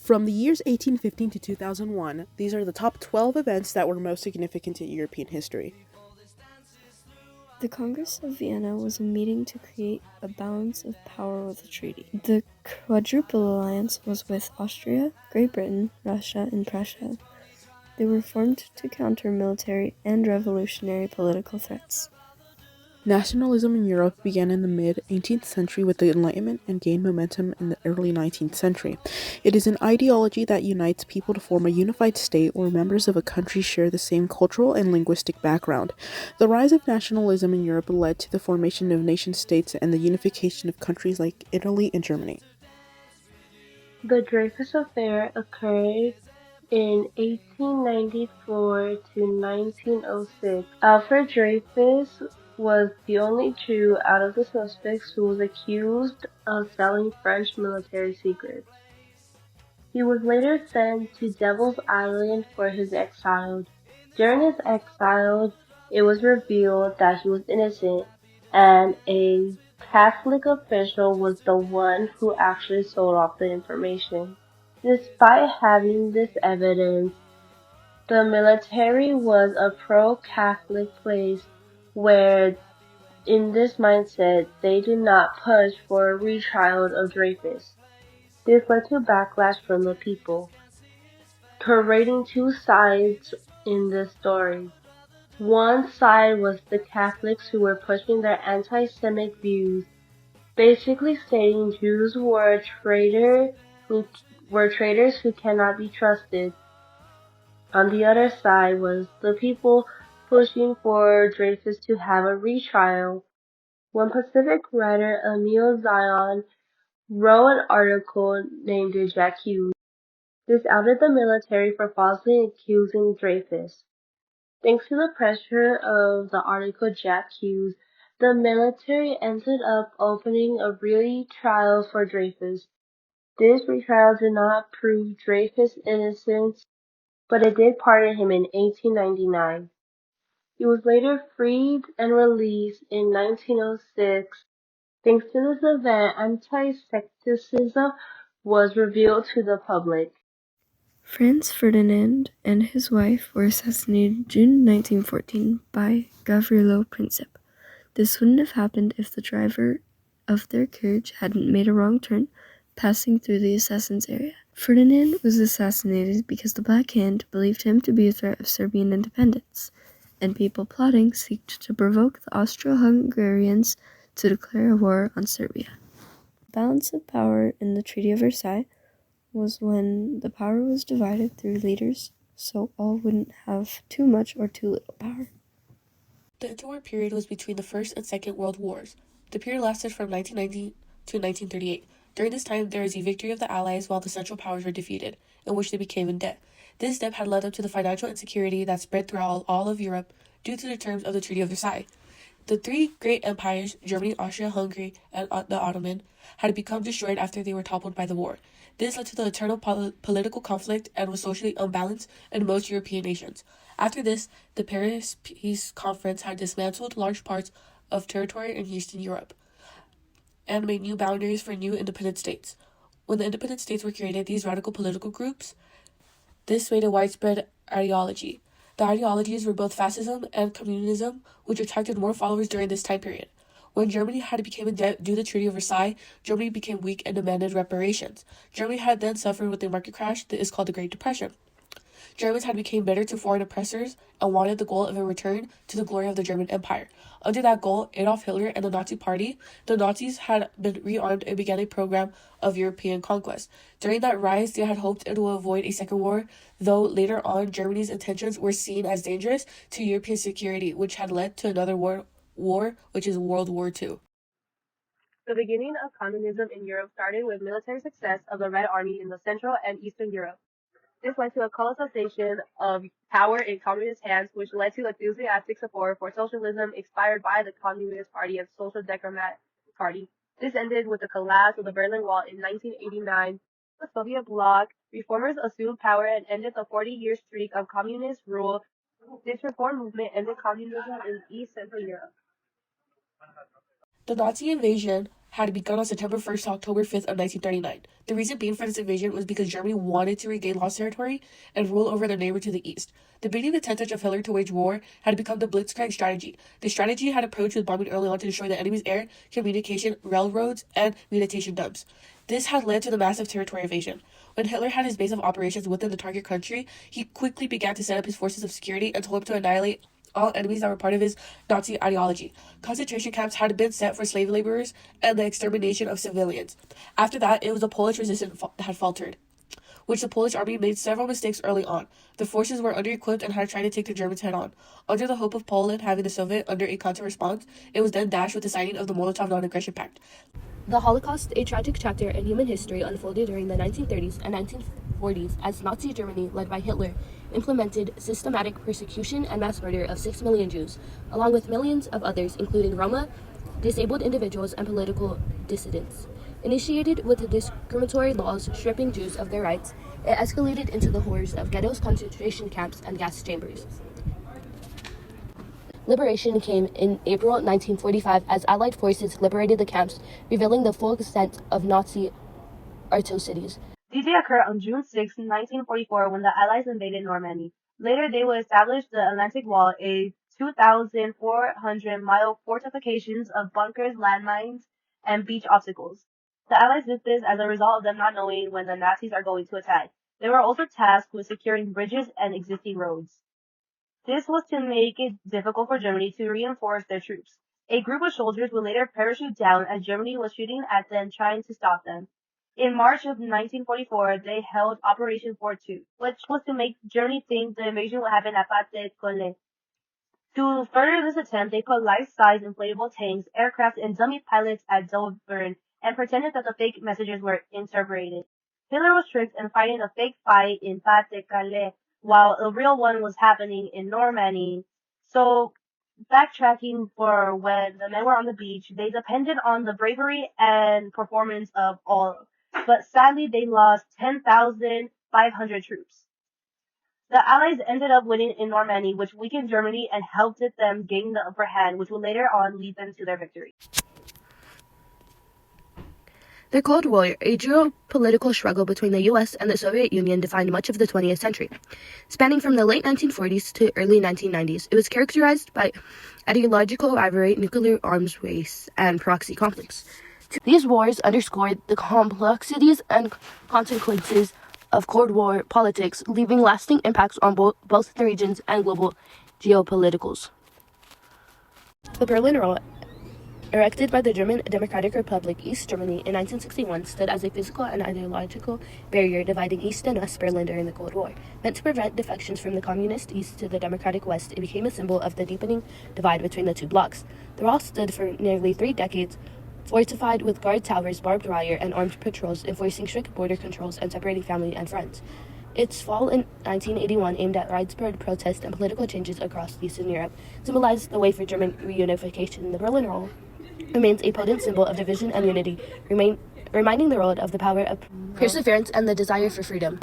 From the years 1815 to 2001, these are the top 12 events that were most significant in European history. The Congress of Vienna was a meeting to create a balance of power with a treaty. The Quadruple Alliance was with Austria, Great Britain, Russia, and Prussia. They were formed to counter military and revolutionary political threats. Nationalism in Europe began in the mid-18th century with the Enlightenment and gained momentum in the early 19th century. It is an ideology that unites people to form a unified state where members of a country share the same cultural and linguistic background. The rise of nationalism in Europe led to the formation of nation-states and the unification of countries like Italy and Germany. The Dreyfus Affair occurred in 1894 to 1906. Alfred Dreyfus was the only Jew out of the suspects who was accused of selling French military secrets. He was later sent to Devil's Island for his exile. During his exile, it was revealed that he was innocent, and a Catholic official was the one who actually sold off the information. Despite having this evidence, the military was a pro-Catholic place where, in this mindset, they did not push for a retrial of Dreyfus. This led to backlash from the people, creating two sides in this story. One side was the Catholics who were pushing their anti-Semitic views, basically stating Jews were traitors who cannot be trusted. On the other side was the people pushing for Dreyfus to have a retrial. One Pacific writer, Emile Zion, wrote an article named J'accuse. This outed the military for falsely accusing Dreyfus. Thanks to the pressure of the article J'accuse, the military ended up opening a retrial for Dreyfus. This retrial did not prove Dreyfus' innocence, but it did pardon him in 1899. He was later freed and released in 1906. Thanks to this event, anti-Semitism was revealed to the public. Franz Ferdinand and his wife were assassinated June 1914 by Gavrilo Princip. This wouldn't have happened if the driver of their carriage hadn't made a wrong turn, passing through the assassin's area. Ferdinand was assassinated because the Black Hand believed him to be a threat of Serbian independence, and people plotting seeked to provoke the Austro-Hungarians to declare a war on Serbia. The balance of power in the Treaty of Versailles was when the power was divided through leaders, so all wouldn't have too much or too little power. The interwar period was between the First and Second World Wars. The period lasted from 1919 to 1938. During this time, there was a victory of the Allies while the Central Powers were defeated, in which they became in debt. This debt had led up to the financial insecurity that spread throughout all of Europe due to the terms of the Treaty of Versailles. The three great empires, Germany, Austria, Hungary, and the Ottoman, had become destroyed after they were toppled by the war. This led to the eternal political conflict and was socially unbalanced in most European nations. After this, the Paris Peace Conference had dismantled large parts of territory in Eastern Europe and made new boundaries for new independent states. When the independent states were created, these radical political groups, this made a widespread ideology. The ideologies were both fascism and communism, which attracted more followers during this time period. When Germany had become in debt due to the Treaty of Versailles, Germany became weak and demanded reparations. Germany had then suffered with a market crash that is called the Great Depression. Germans had become bitter to foreign oppressors and wanted the goal of a return to the glory of the German Empire. Under that goal, Adolf Hitler and the Nazi Party, the Nazis had been rearmed and began a program of European conquest. During that rise, they had hoped it would avoid a second war, though later on Germany's intentions were seen as dangerous to European security, which had led to another war, which is World War II. The beginning of communism in Europe started with military success of the Red Army in the Central and Eastern Europe. This led to a colonization of power in communist hands, which led to enthusiastic support for socialism inspired by the Communist Party and Social Democratic Party. This ended with the collapse of the Berlin Wall in 1989. The Soviet bloc reformers assumed power and ended the 40-year streak of communist rule. This reform movement ended communism in East Central Europe. The Nazi invasion had begun on September 1st to October 5th of 1939. The reason being for this invasion was because Germany wanted to regain lost territory and rule over their neighbor to the east. The beginning intent of Hitler to wage war had become the Blitzkrieg strategy. The strategy had approached with bombing early on to destroy the enemy's air, communication, railroads, and munition dumps. This had led to the massive territory invasion. When Hitler had his base of operations within the target country, he quickly began to set up his forces of security and told him to annihilate all enemies that were part of his Nazi ideology. Concentration camps had been set for slave laborers and the extermination of civilians. After that, it was the Polish resistance that had faltered, which the Polish army made several mistakes early on. The forces were under-equipped and had tried to take the Germans head-on. Under the hope of Poland having the Soviet under a counter-response, it was then dashed with the signing of the Molotov Non-Aggression Pact. The Holocaust, a tragic chapter in human history, unfolded during the 1930s and 1940s as Nazi Germany, led by Hitler, implemented systematic persecution and mass murder of 6 million Jews, along with millions of others, including Roma, disabled individuals, and political dissidents. Initiated with discriminatory laws stripping Jews of their rights, it escalated into the horrors of ghettos, concentration camps, and gas chambers. Liberation came in April 1945 as Allied forces liberated the camps, revealing the full extent of Nazi atrocities. These occurred on June 6, 1944, when the Allies invaded Normandy. Later, they would establish the Atlantic Wall, a 2,400-mile fortifications of bunkers, landmines, and beach obstacles. The Allies did this as a result of them not knowing when the Nazis are going to attack. They were also tasked with securing bridges and existing roads. This was to make it difficult for Germany to reinforce their troops. A group of soldiers would later parachute down as Germany was shooting at them, trying to stop them. In March of 1944, they held Operation Fort 2, which was to make Germany think the invasion would happen at Pas-de-Calais. To further this attempt, they put life-size inflatable tanks, aircraft, and dummy pilots at Dovern and pretended that the fake messages were interpreted. Hitler was tricked in fighting a fake fight in Pas-de-Calais, while a real one was happening in Normandy. So, backtracking for when the men were on the beach, they depended on the bravery and performance of all. But sadly, they lost 10,500 troops. The Allies ended up winning in Normandy, which weakened Germany and helped them gain the upper hand, which would later on lead them to their victory. The Cold War, a geopolitical struggle between the U.S. and the Soviet Union, defined much of the 20th century. Spanning from the late 1940s to early 1990s, it was characterized by ideological rivalry, nuclear arms race, and proxy conflicts. These wars underscored the complexities and consequences of Cold War politics, leaving lasting impacts on both the regions and global geopoliticals. The Berlin Wall, erected by the German Democratic Republic, East Germany, in 1961, stood as a physical and ideological barrier dividing East and West Berlin during the Cold War. Meant to prevent defections from the Communist East to the Democratic West, it became a symbol of the deepening divide between the two blocs. The wall stood for nearly 3 decades, fortified with guard towers, barbed wire, and armed patrols, enforcing strict border controls and separating family and friends. Its fall in 1981, aimed at widespread protest and political changes across Eastern Europe, symbolized the way for German reunification. The Berlin Wall remains a potent symbol of division and unity, reminding the world of the power of perseverance and the desire for freedom.